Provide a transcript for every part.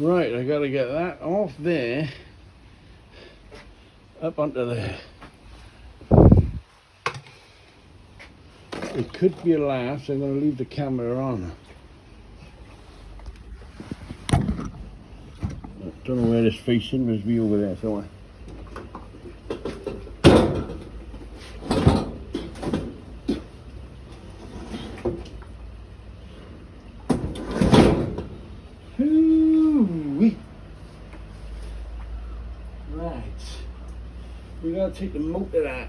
Right, I gotta get that off there, up onto there. It could be a laugh, so I'm gonna leave the camera on. I don't know where it's facing, there's me over there somewhere. Right, we gotta take the motor out.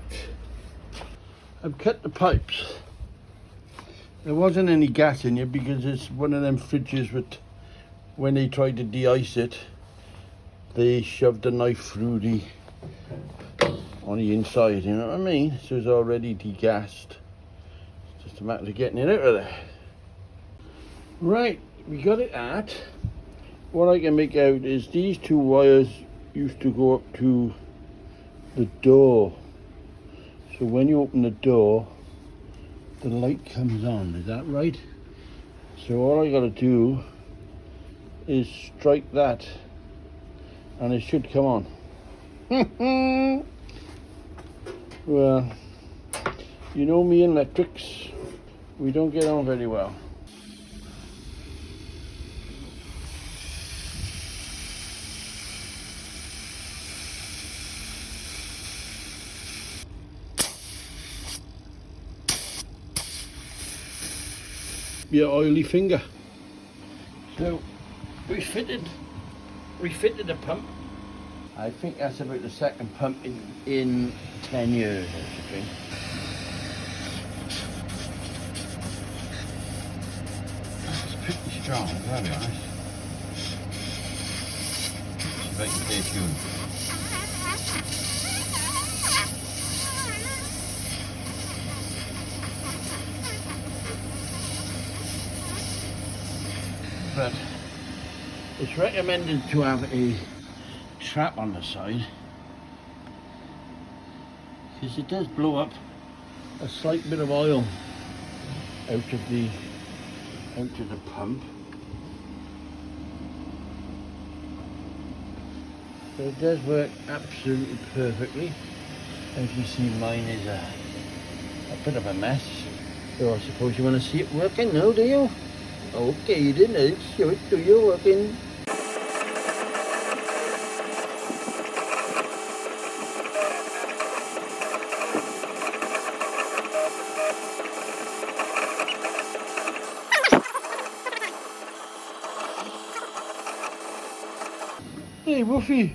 I've cut the pipes. There wasn't any gas in here because it's one of them fridges with, when they tried to de-ice it, they shoved a knife through on the inside, you know what I mean? So it's already degassed. It's just a matter of getting it out of there. Right, we got it out. What I can make out is these two wires used to go up to the door. So when you open the door, the light comes on, is that right? So all I gotta do is strike that and it should come on. Well, you know me and electrics, we don't get on very well. Your oily finger. So refitted the pump. I think that's about the second pump in 10 years, I should think. It's pretty strong, very nice. See if I can stay tuned. But it's recommended to have a trap on the side because it does blow up a slight bit of oil out of the pump. So it does work absolutely perfectly. As you see, mine is a bit of a mess. So I suppose you want to see it working now, do you? Okay, then I'll show it to you working. Hey, Woofy.